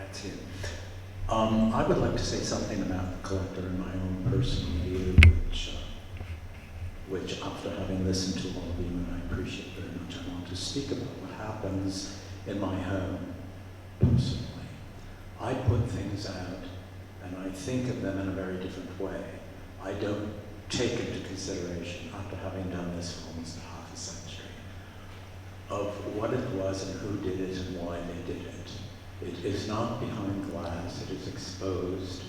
Grazie. I would like to say something about the collector in my own personal view, which after having listened to all of you, and I appreciate very much, I want to speak about what happens in my home personally. I put things out and I think of them in a very different way. I don't take into consideration, after having done this for almost half a century, of what it was and who did it and why they did it. It is not behind glass, it is exposed.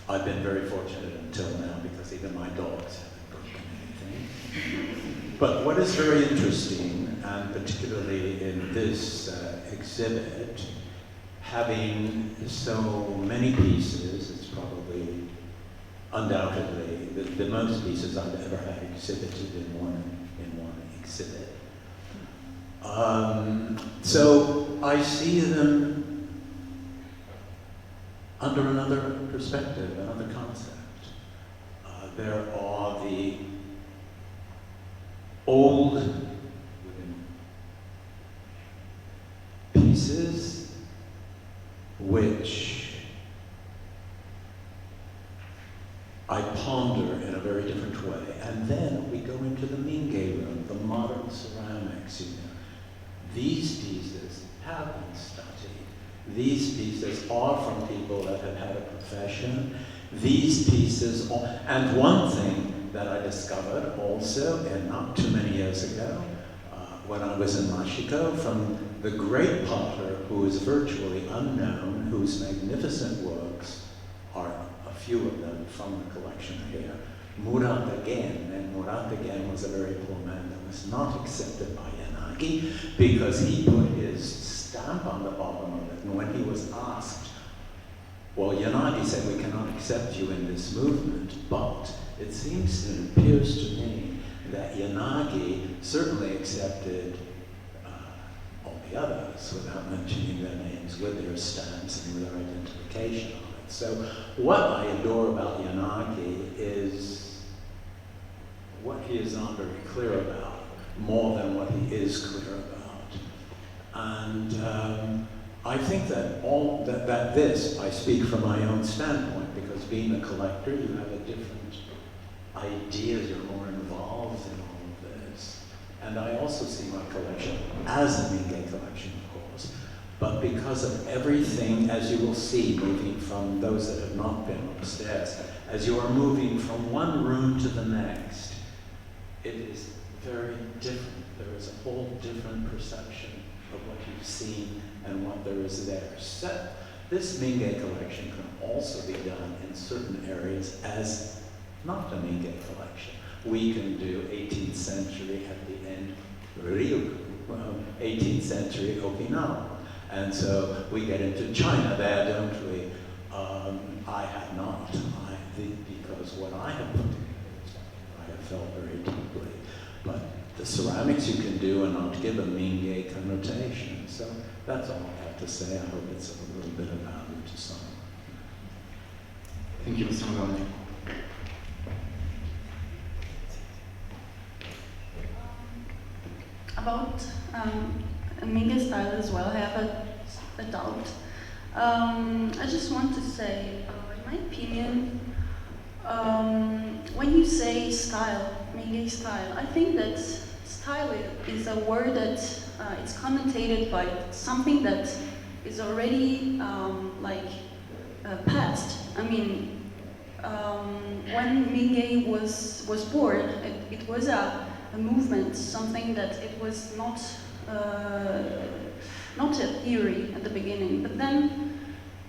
I've been very fortunate until now because even my dogs haven't broken anything. But what is very interesting, and particularly in this exhibit, having so many pieces, it's probably undoubtedly the most pieces I've ever had exhibited in one exhibit. So I see them under another perspective, another concept. There are the old pieces which I ponder in a very different way. And then we go into the Mingei room, the modern ceramics. These pieces have been studied. These pieces are from people that have had a profession. These pieces, and one thing that I discovered also, and not too many years ago, when I was in Mashiko, from the great potter who is virtually unknown, whose magnificent works are a few of them from the collection here, Murat Gen, and Murat Gen was a very poor man that was not accepted by Yanagi because he put his stamp on the bottom of it, and when he was asked, well, Yanagi said, we cannot accept you in this movement, but it seems and it appears to me that Yanagi certainly accepted all the others without mentioning their names, with their stamps and with their identification on it. So what I adore about Yanagi is what he is not very clear about, more than what he is clear about. And I think that that this, I speak from my own standpoint, because being a collector, you have a different ideas, you're more involved in all of this. And I also see my collection as a Mingei collection, of course, but because of everything, as you will see, moving from those that have not been upstairs, as you are moving from one room to the next, it is very different. There is a whole different perception of what you've seen and what there is there. So this Mingei collection can also be done in certain areas as not a Mingei collection. We can do 18th century at the end, Ryukyu, 18th century Okinawa. And so we get into China there, don't we? I have not, because what I have put together is something I have felt very deeply. But the ceramics you can do and not give a Mingei connotation. So that's all I have to say. I hope it's a little bit of value to some. Thank you, Mr. Mingei. About Mingei style as well, I have a doubt. I just want to say, in my opinion, when you say style, Mingei style, I think that style is a word that it's connotated by something that is already past. I mean, when Mingei was born, it was a movement, something that it was not a theory at the beginning. But then,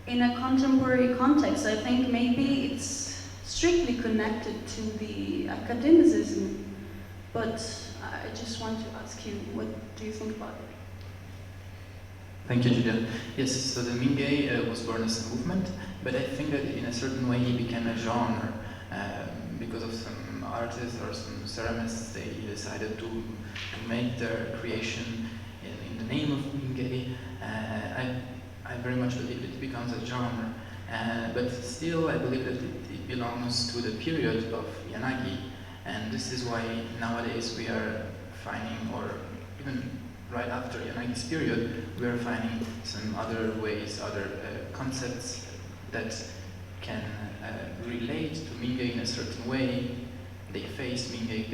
in a contemporary context, I think maybe it's strictly connected to the academicism. But I just want to ask you, what do you think about it? Thank you, Julia. Yes, so the Mingei was born as a movement, but I think that in a certain way it became a genre because of some artists or some ceramists. They decided to make their creation in the name of Mingei. I very much believe it becomes a genre, but still I believe that it belongs to the period of Yanagi, and this is why nowadays we are finding, or even right after Yanagi's period, we are finding some other ways, other concepts that can relate to Mingei in a certain way. They face Mingei,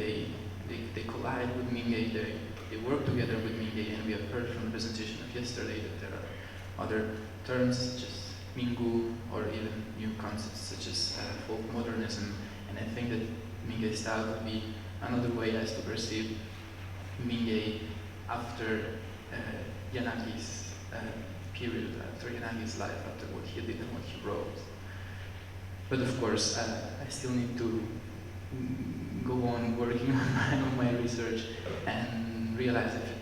they collide with Mingei, they work together with Mingei, and we have heard from the presentation of yesterday that there are other terms such as Mingu, or even new concepts such as folk modernism, and I think that Mingei style would be another way as to perceive Mingei after Yanagi's period, after Yanagi's life, after what he did and what he wrote. But of course, I still need to go on working on my research and realize if it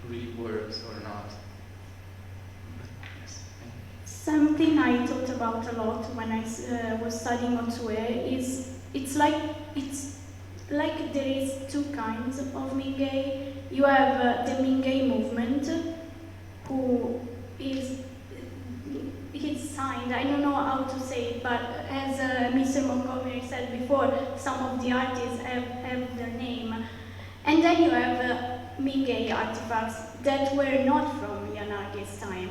really works or not. But yes, thank you. Something I thought about a lot when I was studying Otsue is it's like there is two kinds of Mingei. You have the Mingei movement, who is he's signed. I don't know how to say it, but as Mr. Montgomery said before, some of the artists have their name, and then you have Mingei artifacts that were not from Yanagi's time.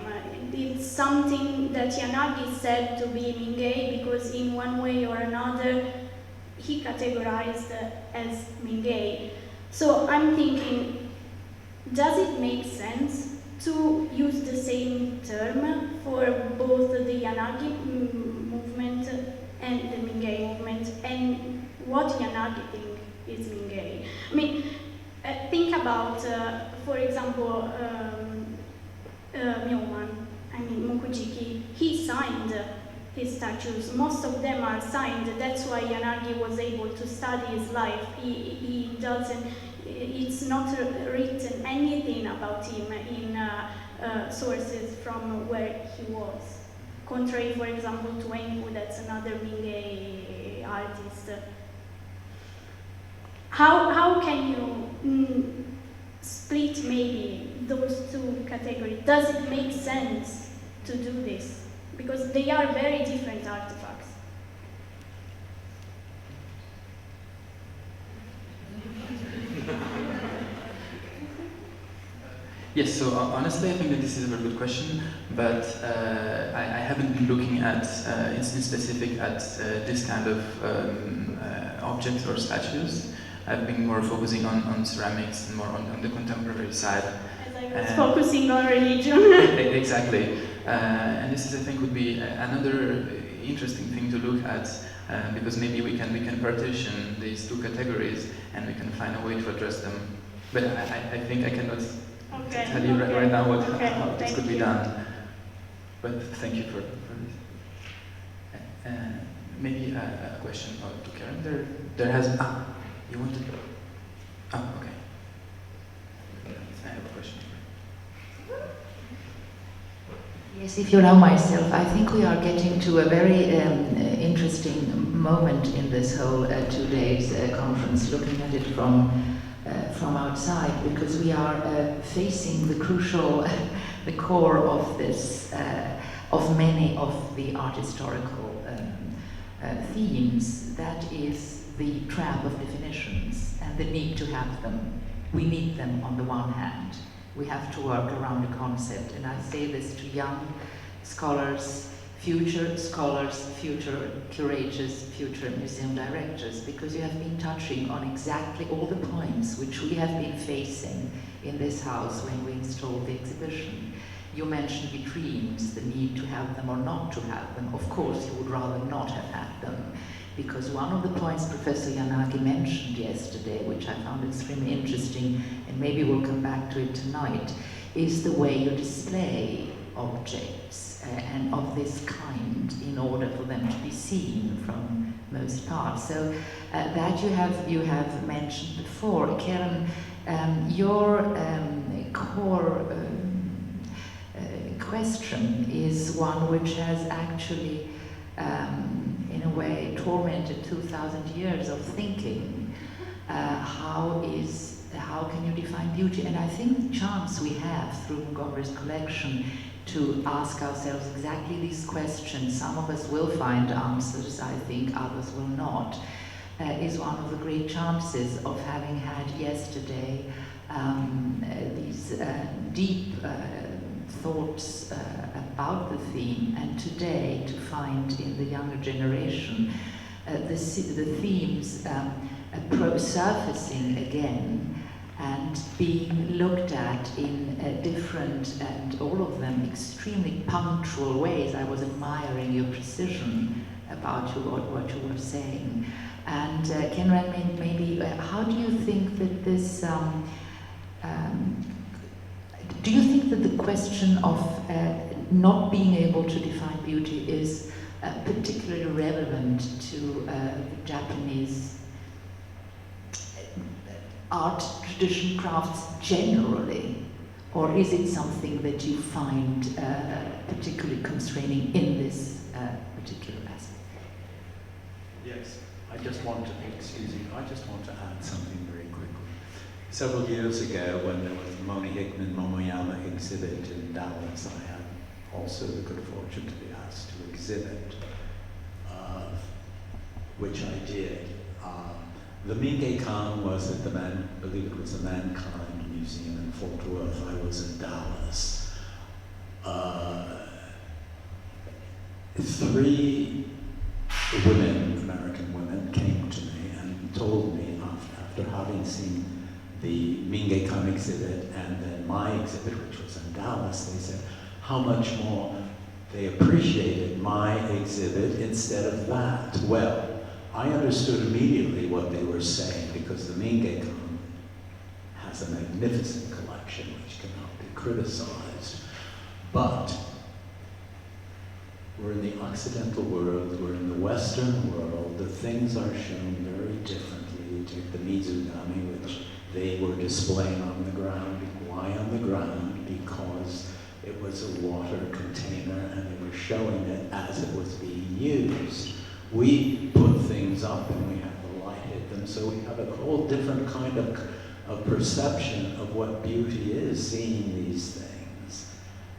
It's something that Yanagi said to be Mingei because in one way or another he categorized as Mingei. So I'm thinking, does it make sense to use the same term for both the Yanagi movement and the Mingei movement, and what Yanagi thinks is Mingei? I mean, think about, for example, Mukujiki. He signed his statues. Most of them are signed. That's why Yanagi was able to study his life. He doesn't. It's not written anything about him in sources from where he was. Contrary, for example, to Enku, that's another Mingei artist. How can you split maybe those two categories? Does it make sense to do this? Because they are very different artifacts. Yes, so honestly, I think that this is a very good question, but I haven't been looking at, in specific, at this kind of objects or statues. I've been more focusing on ceramics and more on the contemporary side. As I was focusing on religion. Exactly. And this is, I think, would be another interesting thing to look at, because maybe we can partition these two categories and we can find a way to address them. But I think I cannot tell you right now how this could be done. But thank you for this. Maybe a question to Karen. There has you wanted. Okay. I have a question. Yes, if you allow myself, I think we are getting to a very interesting moment in this whole 2 days conference, looking at it from outside, because we are facing the crucial, the core of this, of many of the art historical themes. That is the trap of definitions and the need to have them. We need them on the one hand. We have to work around a concept, and I say this to young scholars, future curators, future museum directors, because you have been touching on exactly all the points which we have been facing in this house when we installed the exhibition. You mentioned vitrines, the need to have them or not to have them. Of course, you would rather not have had them, because one of the points Professor Yanagi mentioned yesterday, which I found extremely interesting, and maybe we'll come back to it tonight, is the way you display objects and of this kind in order for them to be seen from most parts. So that you have mentioned before. Karen, your core question is one which has actually in a way tormented 2,000 years of thinking. How can you define beauty? And I think the chance we have through Montgomery's collection to ask ourselves exactly these questions, some of us will find answers, I think others will not, is one of the great chances of having had yesterday these deep thoughts about the theme, and today to find in the younger generation the themes surfacing again and being looked at in different and all of them extremely punctual ways. I was admiring your precision about what you were saying. And Kenran, maybe how do you think that this do you think that the question of not being able to define beauty is particularly relevant to Japanese art tradition, crafts generally? Or is it something that you find particularly constraining in this particular aspect? Yes, I just want to add something very quickly. Several years ago, when there was the Moni Hickman Momoyama exhibit in Dallas, I had also the good fortune to be asked to exhibit, which I did. The Mingei Kan was at I believe it was the Mankind Museum in Fort Worth. I was in Dallas. 3 women, American women, came to me and told me after having seen the Mingei Kan exhibit and then my exhibit, which was in Dallas, they said how much more they appreciated my exhibit instead of that. Well, I understood immediately what they were saying, because the Mingei Kan has a magnificent collection which cannot be criticized. But we're in the Occidental world, we're in the Western world, the things are shown very differently. You take the Mizugami, which they were displaying on the ground. Why on the ground? Because it was a water container and they were showing it as it was being used. We put things up and we have the light hit them, so we have a whole different kind of perception of what beauty is, seeing these things.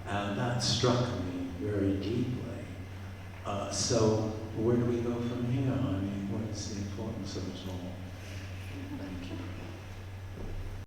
And that struck me very deeply. So where do we go from here? I mean, what is the importance of it all? Thank you.